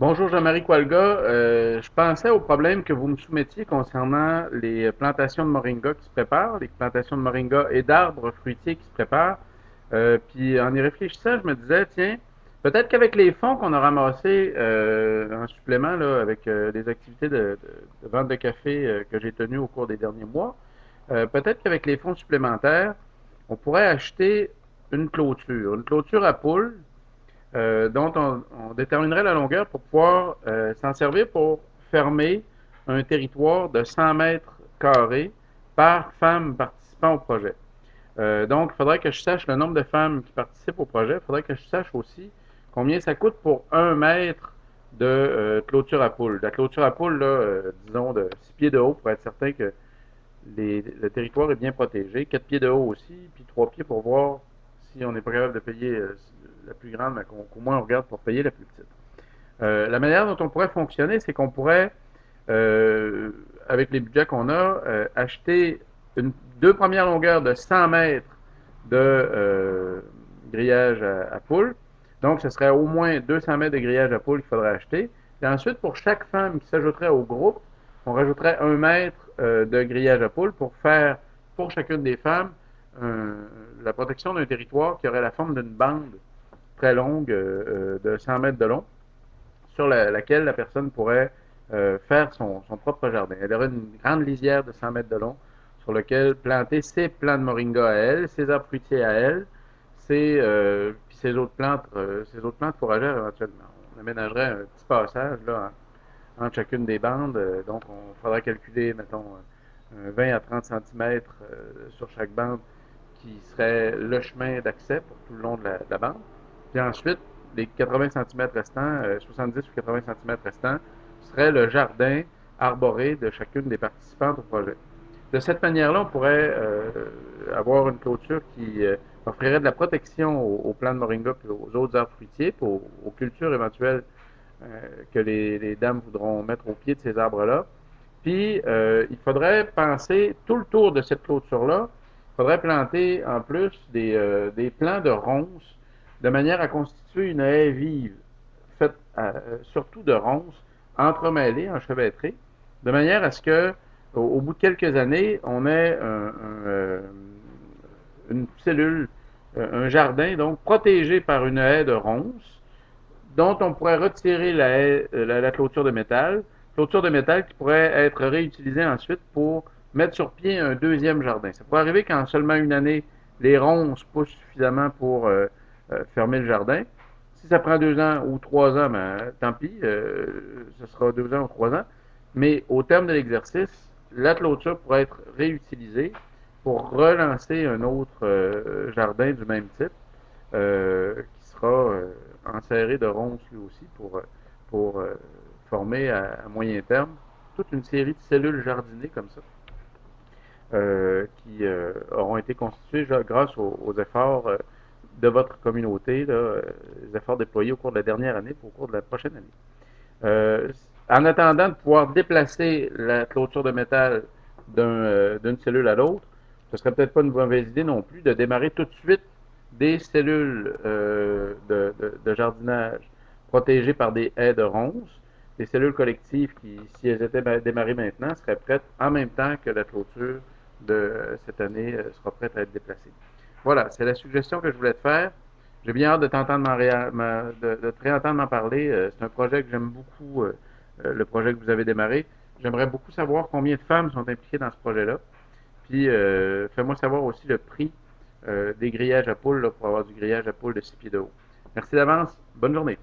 Bonjour Jean-Marie Coalga. Je pensais au problème que vous me soumettiez concernant les plantations de moringa qui se préparent, les plantations de moringa et d'arbres fruitiers qui se préparent. Puis en y réfléchissant, je me disais, tiens, peut-être qu'avec les fonds qu'on a ramassés en supplément là, avec les activités de vente de café que j'ai tenues au cours des derniers mois, peut-être qu'avec les fonds supplémentaires, on pourrait acheter une clôture à poules dont on déterminerait la longueur pour pouvoir s'en servir pour fermer un territoire de 100 mètres carrés par femme participant au projet. Donc, il faudrait que je sache le nombre de femmes qui participent au projet. Il faudrait que je sache aussi combien ça coûte pour 1 mètre de clôture à poules. La clôture à poules, là, disons, de 6 pieds de haut pour être certain que le territoire est bien protégé. 4 pieds de haut aussi, puis 3 pieds pour voir si on n'est pas capable de payer la plus grande, mais qu'au moins on regarde pour payer la plus petite. La manière dont on pourrait fonctionner, c'est qu'on pourrait, euh, avec les budgets qu'on a, acheter deux premières longueurs de 100 mètres de grillage à poules. Donc, ce serait au moins 200 mètres de grillage à poules qu'il faudrait acheter. Et ensuite, pour chaque femme qui s'ajouterait au groupe, on rajouterait 1 mètre de grillage à poules pour faire, pour chacune des femmes, la protection d'un territoire qui aurait la forme d'une bande très longue de 100 mètres de long, sur laquelle la personne pourrait faire son propre jardin. Elle aurait une grande lisière de 100 mètres de long sur laquelle planter ses plants de moringa à elle, ses arbres fruitiers à elle, puis ses autres plantes fourragères éventuellement. On aménagerait un petit passage là, entre chacune des bandes. Donc, on faudrait calculer, mettons, 20 à 30 centimètres sur chaque bande qui serait le chemin d'accès pour tout le long de la bande. Puis ensuite, les 80 centimètres restants, 70 ou 80 centimètres restants, serait le jardin arboré de chacune des participantes au projet. De cette manière-là, on pourrait avoir une clôture qui offrirait de la protection aux plants de moringa et aux autres arbres fruitiers, puis aux cultures éventuelles que les dames voudront mettre au pied de ces arbres-là. Puis, il faudrait penser tout le tour de cette clôture-là, il faudrait planter en plus des plants de ronces de manière à constituer une haie vive, faite surtout de ronces entremêlées, enchevêtrées, de manière à ce que, au bout de quelques années, on ait une cellule, un jardin, donc protégé par une haie de ronces, dont on pourrait retirer la clôture de métal qui pourrait être réutilisée ensuite pour mettre sur pied un deuxième jardin. Ça pourrait arriver qu'en seulement une année, les ronces poussent suffisamment pour fermer le jardin. Si ça prend 2 ans ou 3 ans, ben, tant pis, ce sera 2 ans ou 3 ans. Mais au terme de l'exercice, la clôture pourrait être réutilisée pour relancer un autre jardin du même type qui sera enserré de ronces lui aussi pour former à moyen terme toute une série de cellules jardinées comme ça qui auront été constituées grâce aux efforts de votre communauté, là, les efforts déployés au cours de la dernière année et au cours de la prochaine année. En attendant de pouvoir déplacer la clôture de métal d'une cellule à l'autre, ce serait peut-être pas une mauvaise idée non plus de démarrer tout de suite des cellules de jardinage protégées par des haies de ronces, des cellules collectives qui, si elles étaient démarrées maintenant, seraient prêtes en même temps que la clôture de cette année sera prête à être déplacée. Voilà, c'est la suggestion que je voulais te faire. J'ai bien hâte de t'entendre de te réentendre m'en parler. C'est un projet que j'aime beaucoup, le projet que vous avez démarré. J'aimerais beaucoup savoir combien de femmes sont impliquées dans ce projet-là. Puis, fais-moi savoir aussi le prix des grillages à poules là, pour avoir du grillage à poules de 6 pieds de haut. Merci d'avance. Bonne journée.